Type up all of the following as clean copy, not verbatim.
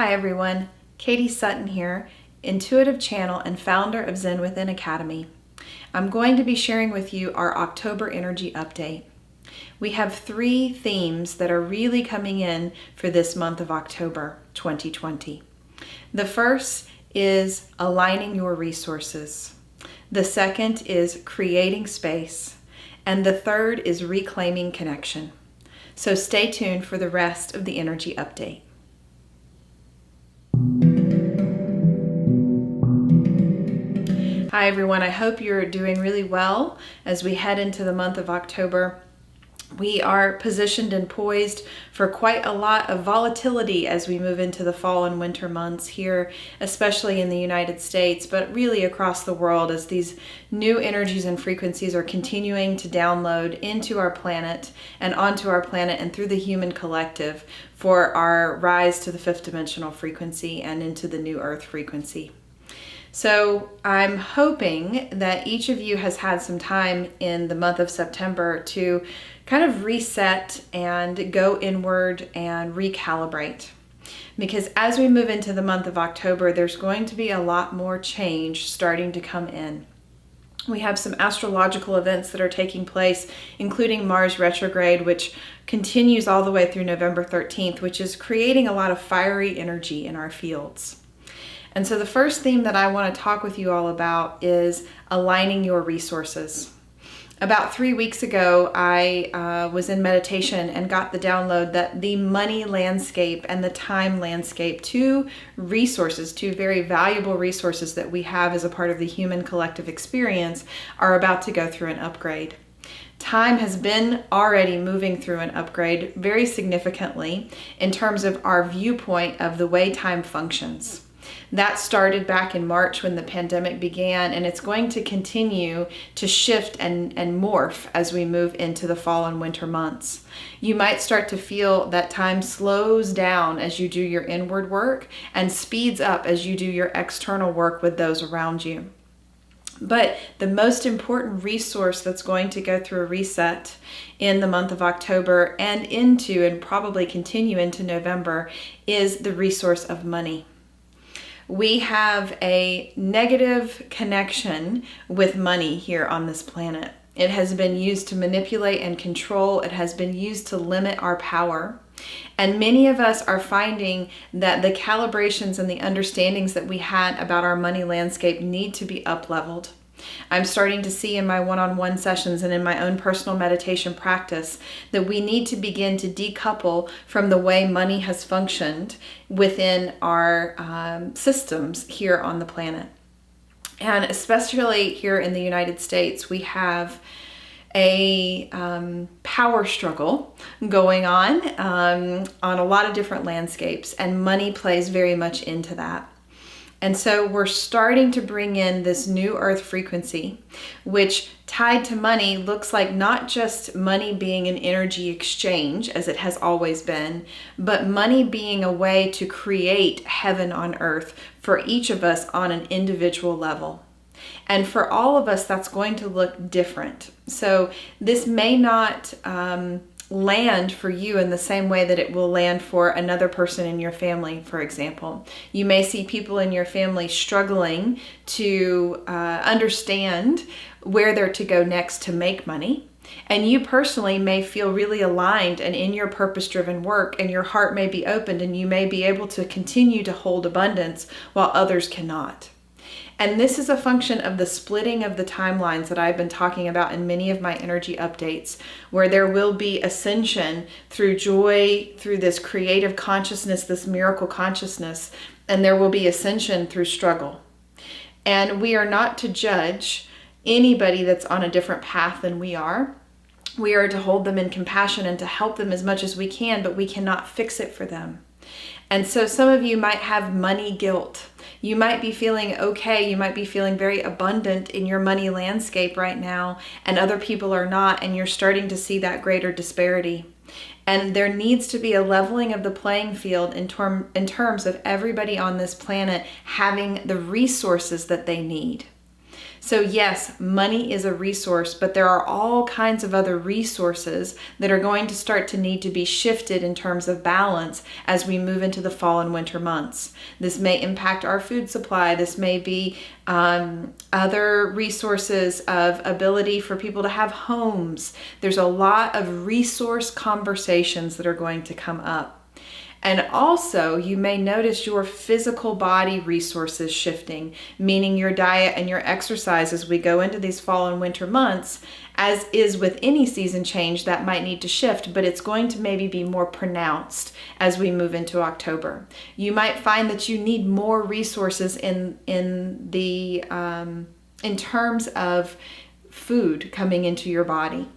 Hi everyone, Katie Sutton here, intuitive channel and founder of Zen Within Academy. I'm going to be sharing with you our October energy update. We have 3 themes that are really coming in for this month of October 2020. The first is aligning your resources. The second is creating space. And the third is reclaiming connection. So stay tuned for the rest of the energy update. Hi everyone, I hope you're doing really well as we head into the month of October. We are positioned and poised for quite a lot of volatility as we move into the fall and winter months here, especially in the United States, but really across the world as these new energies and frequencies are continuing to download into our planet and onto our planet and through the human collective for our rise to the 5th dimensional frequency and into the new earth frequency. So I'm hoping that each of you has had some time in the month of September to kind of reset and go inward and recalibrate. Because as we move into the month of October, there's going to be a lot more change starting to come in. We have some astrological events that are taking place, including Mars retrograde, which continues all the way through November 13th, which is creating a lot of fiery energy in our fields. And so the first theme that I want to talk with you all about is aligning your resources. About 3 weeks ago, I was in meditation and got the download that the money landscape and the time landscape, 2 resources, 2 very valuable resources that we have as a part of the human collective experience, are about to go through an upgrade. Time has been already moving through an upgrade very significantly in terms of our viewpoint of the way time functions. That started back in March when the pandemic began, and it's going to continue to shift and morph as we move into the fall and winter months. You might start to feel that time slows down as you do your inward work and speeds up as you do your external work with those around you. But the most important resource that's going to go through a reset in the month of October and probably continue into November is the resource of money. We have a negative connection with money here on this planet. It has been used to manipulate and control. It has been used to limit our power. And many of us are finding that the calibrations and the understandings that we had about our money landscape need to be up-leveled. I'm starting to see in my one-on-one sessions and in my own personal meditation practice that we need to begin to decouple from the way money has functioned within our systems here on the planet. And especially here in the United States, we have a power struggle going on a lot of different landscapes, and money plays very much into that. And so we're starting to bring in this new earth frequency, which tied to money looks like not just money being an energy exchange as it has always been, but money being a way to create heaven on earth for each of us on an individual level. And for all of us, that's going to look different. So this may not land for you in the same way that it will land for another person in your family, for example. You may see people in your family struggling to understand where they're to go next to make money. And you personally may feel really aligned and in your purpose-driven work, and your heart may be opened and you may be able to continue to hold abundance while others cannot. And this is a function of the splitting of the timelines that I've been talking about in many of my energy updates, where there will be ascension through joy, through this creative consciousness, this miracle consciousness, and there will be ascension through struggle. And we are not to judge anybody that's on a different path than we are. We are to hold them in compassion and to help them as much as we can, but we cannot fix it for them. And so some of you might have money guilt. You might be feeling okay, you might be feeling very abundant in your money landscape right now, and other people are not, and you're starting to see that greater disparity. And there needs to be a leveling of the playing field in terms of everybody on this planet having the resources that they need. So yes, money is a resource, but there are all kinds of other resources that are going to start to need to be shifted in terms of balance as we move into the fall and winter months. This may impact our food supply. This may be other resources of ability for people to have homes. There's a lot of resource conversations that are going to come up. And also, you may notice your physical body resources shifting, meaning your diet and your exercise as we go into these fall and winter months. As is with any season change, that might need to shift, but it's going to maybe be more pronounced as we move into October. You might find that you need more resources in terms of food coming into your body.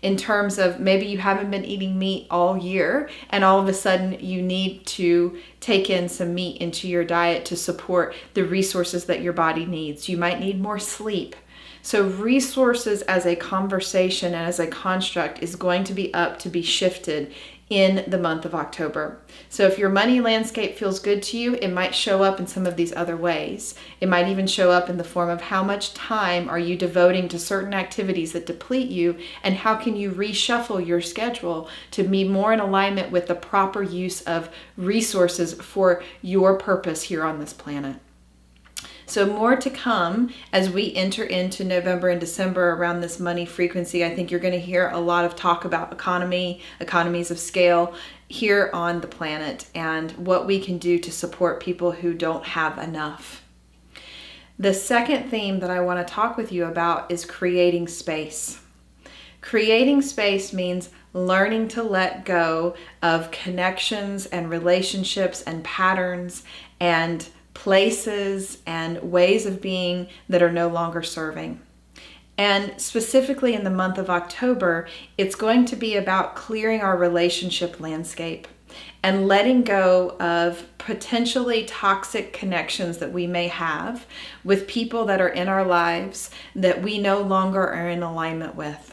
In terms of maybe you haven't been eating meat all year and all of a sudden you need to take in some meat into your diet to support the resources that your body needs. You might need more sleep. So resources as a conversation and as a construct is going to be up to be shifted in the month of October. So if your money landscape feels good to you, it might show up in some of these other ways. It might even show up in the form of how much time are you devoting to certain activities that deplete you, and how can you reshuffle your schedule to be more in alignment with the proper use of resources for your purpose here on this planet. So more to come as we enter into November and December around this money frequency. I think you're going to hear a lot of talk about economies of scale here on the planet, and what we can do to support people who don't have enough. The second theme that I want to talk with you about is creating space. Creating space means learning to let go of connections and relationships and patterns and places and ways of being that are no longer serving. And specifically in the month of October, it's going to be about clearing our relationship landscape and letting go of potentially toxic connections that we may have with people that are in our lives that we no longer are in alignment with.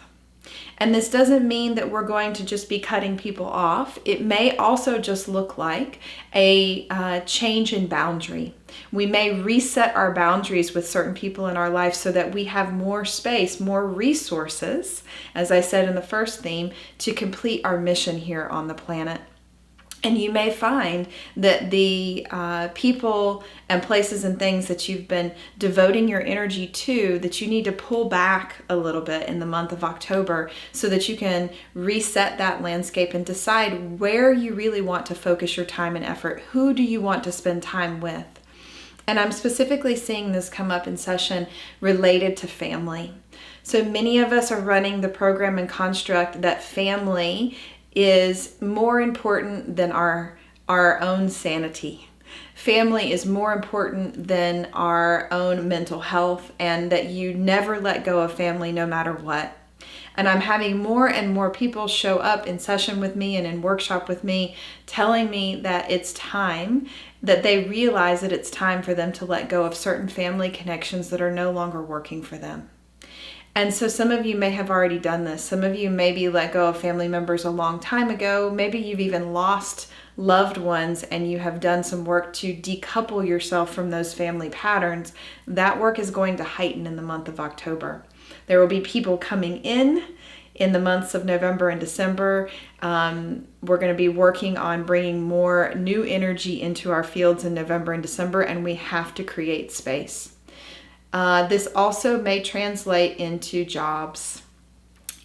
And this doesn't mean that we're going to just be cutting people off. It may also just look like a change in boundary. We may reset our boundaries with certain people in our life so that we have more space, more resources, as I said in the first theme, to complete our mission here on the planet. And you may find that the people and places and things that you've been devoting your energy to, that you need to pull back a little bit in the month of October so that you can reset that landscape and decide where you really want to focus your time and effort. Who do you want to spend time with? And I'm specifically seeing this come up in session related to family. So many of us are running the program and construct that family is more important than our own sanity. Family is more important than our own mental health, and that you never let go of family no matter what. And I'm having more and more people show up in session with me and in workshop with me telling me that it's time, that they realize that it's time for them to let go of certain family connections that are no longer working for them. And so some of you may have already done this. Some of you maybe let go of family members a long time ago. Maybe you've even lost loved ones and you have done some work to decouple yourself from those family patterns. That work is going to heighten in the month of October. There will be people coming in the months of November and December. We're going to be working on bringing more new energy into our fields in November and December, and we have to create space. This also may translate into jobs,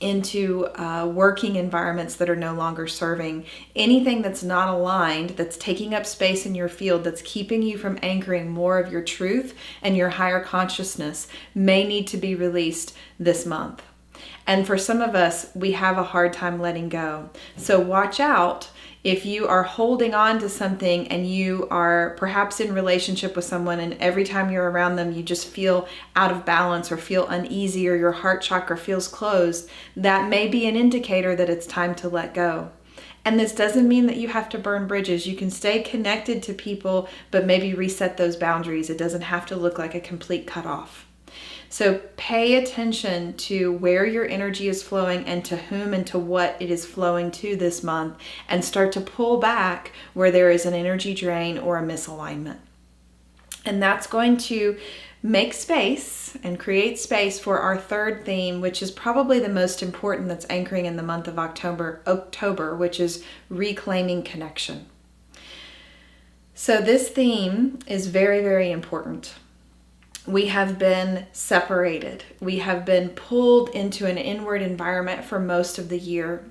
into working environments that are no longer serving. Anything that's not aligned, that's taking up space in your field, that's keeping you from anchoring more of your truth and your higher consciousness may need to be released this month. And for some of us, we have a hard time letting go. So watch out if you are holding on to something and you are perhaps in relationship with someone, and every time you're around them, you just feel out of balance or feel uneasy, or your heart chakra feels closed. That may be an indicator that it's time to let go. And this doesn't mean that you have to burn bridges. You can stay connected to people, but maybe reset those boundaries. It doesn't have to look like a complete cutoff. So pay attention to where your energy is flowing and to whom and to what it is flowing to this month, and start to pull back where there is an energy drain or a misalignment. And that's going to make space and create space for our third theme, which is probably the most important, that's anchoring in the month of October, which is reclaiming connection. So this theme is very, very important. We have been separated. We have been pulled into an inward environment for most of the year.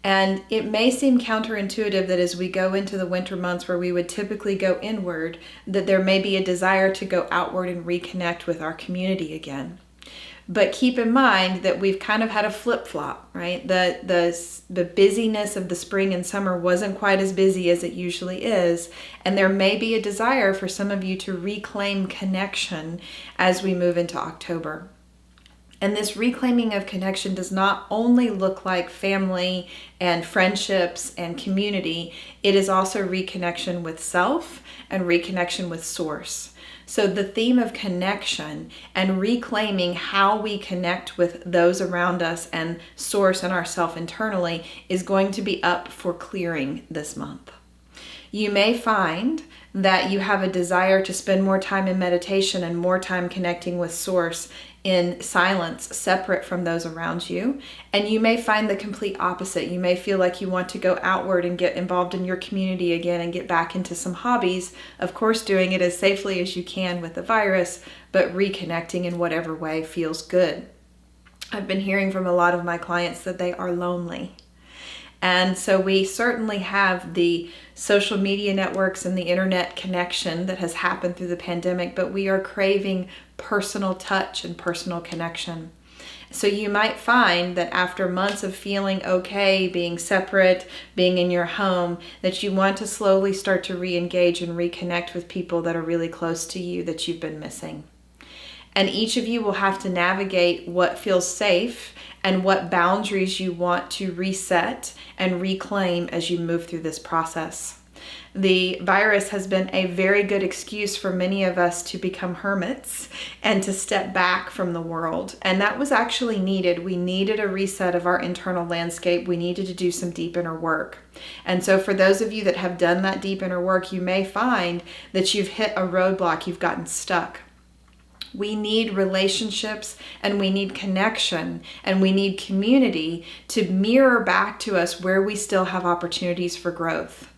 And it may seem counterintuitive that as we go into the winter months where we would typically go inward, that there may be a desire to go outward and reconnect with our community again. But keep in mind that we've kind of had a flip-flop, right? The busyness of the spring and summer wasn't quite as busy as it usually is. And there may be a desire for some of you to reclaim connection as we move into October. And this reclaiming of connection does not only look like family and friendships and community, it is also reconnection with self and reconnection with source. So the theme of connection and reclaiming how we connect with those around us and source and ourself internally is going to be up for clearing this month. You may find that you have a desire to spend more time in meditation and more time connecting with source in silence, separate from those around you. And you may find the complete opposite. You may feel like you want to go outward and get involved in your community again and get back into some hobbies. Of course, doing it as safely as you can with the virus, but reconnecting in whatever way feels good. I've been hearing from a lot of my clients that they are lonely. And so we certainly have the social media networks and the internet connection that has happened through the pandemic, but we are craving personal touch and personal connection. So you might find that after months of feeling okay, being separate, being in your home, that you want to slowly start to re-engage and reconnect with people that are really close to you that you've been missing. And each of you will have to navigate what feels safe and what boundaries you want to reset and reclaim as you move through this process. The virus has been a very good excuse for many of us to become hermits and to step back from the world. And that was actually needed. We needed a reset of our internal landscape. We needed to do some deep inner work. And so for those of you that have done that deep inner work, you may find that you've hit a roadblock, you've gotten stuck. We need relationships and we need connection and we need community to mirror back to us where we still have opportunities for growth.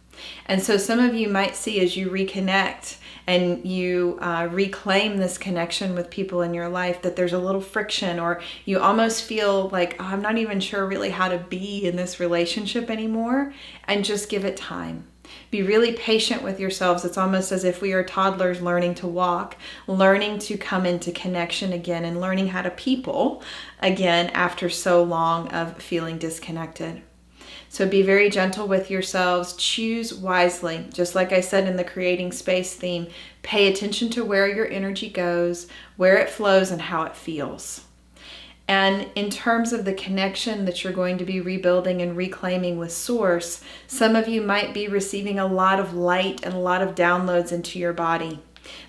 And so some of you might see as you reconnect and you reclaim this connection with people in your life that there's a little friction, or you almost feel like, oh, I'm not even sure really how to be in this relationship anymore, and just give it time. Be really patient with yourselves. It's almost as if we are toddlers learning to walk, learning to come into connection again, and learning how to people again after so long of feeling disconnected. So be very gentle with yourselves. Choose wisely. Just like I said in the creating space theme, pay attention to where your energy goes, where it flows, and how it feels. And in terms of the connection that you're going to be rebuilding and reclaiming with Source, some of you might be receiving a lot of light and a lot of downloads into your body.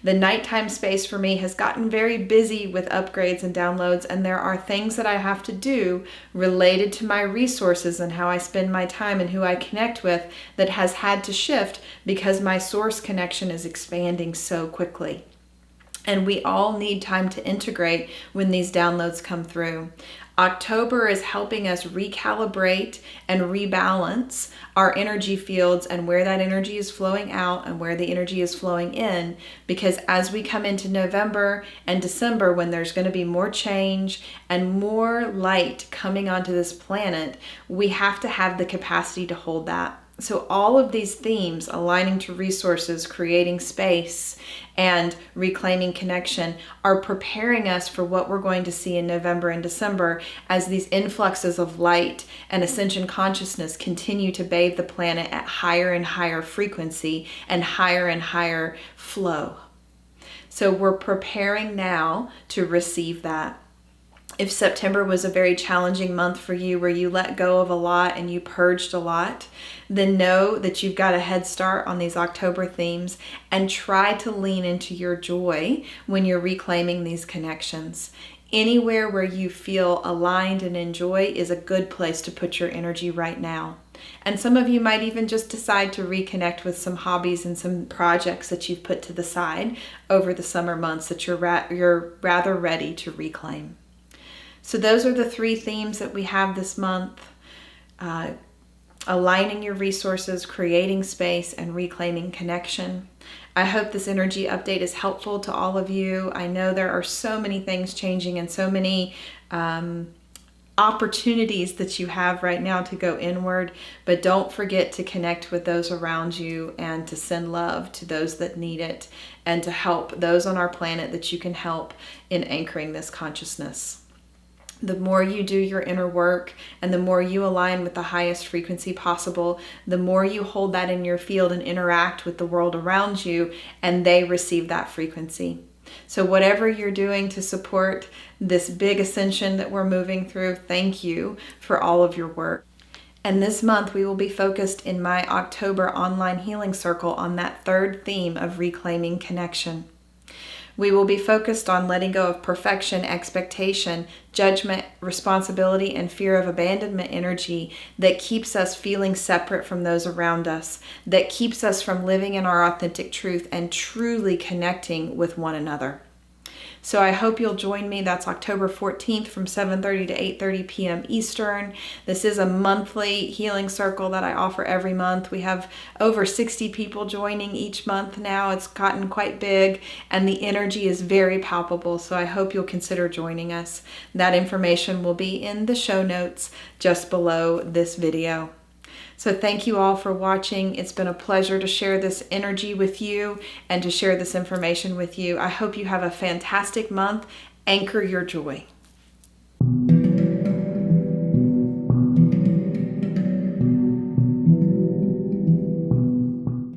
The nighttime space for me has gotten very busy with upgrades and downloads, and there are things that I have to do related to my resources and how I spend my time and who I connect with that has had to shift because my Source connection is expanding so quickly. And we all need time to integrate when these downloads come through. October is helping us recalibrate and rebalance our energy fields and where that energy is flowing out and where the energy is flowing in. Because as we come into November and December, when there's going to be more change and more light coming onto this planet, we have to have the capacity to hold that. So all of these themes, aligning to resources, creating space, and reclaiming connection, are preparing us for what we're going to see in November and December as these influxes of light and ascension consciousness continue to bathe the planet at higher and higher frequency and higher flow. So we're preparing now to receive that. If September was a very challenging month for you where you let go of a lot and you purged a lot, then know that you've got a head start on these October themes, and try to lean into your joy when you're reclaiming these connections. Anywhere where you feel aligned and in joy is a good place to put your energy right now. And some of you might even just decide to reconnect with some hobbies and some projects that you've put to the side over the summer months that you're rather ready to reclaim. So those are the 3 themes that we have this month. Aligning your resources, creating space, and reclaiming connection. I hope this energy update is helpful to all of you. I know there are so many things changing and so many opportunities that you have right now to go inward, but don't forget to connect with those around you and to send love to those that need it and to help those on our planet that you can help in anchoring this consciousness. The more you do your inner work and the more you align with the highest frequency possible, the more you hold that in your field and interact with the world around you, and they receive that frequency. So whatever you're doing to support this big ascension that we're moving through, thank you for all of your work. And this month we will be focused in my October online healing circle on that 3rd theme of reclaiming connection. We will be focused on letting go of perfection, expectation, judgment, responsibility, and fear of abandonment energy that keeps us feeling separate from those around us, that keeps us from living in our authentic truth and truly connecting with one another. So I hope you'll join me. That's October 14th from 7:30 to 8:30 p.m. Eastern. This is a monthly healing circle that I offer every month. We have over 60 people joining each month now. It's gotten quite big and the energy is very palpable. So I hope you'll consider joining us. That information will be in the show notes just below this video. So thank you all for watching. It's been a pleasure to share this energy with you and to share this information with you. I hope you have a fantastic month. Anchor your joy.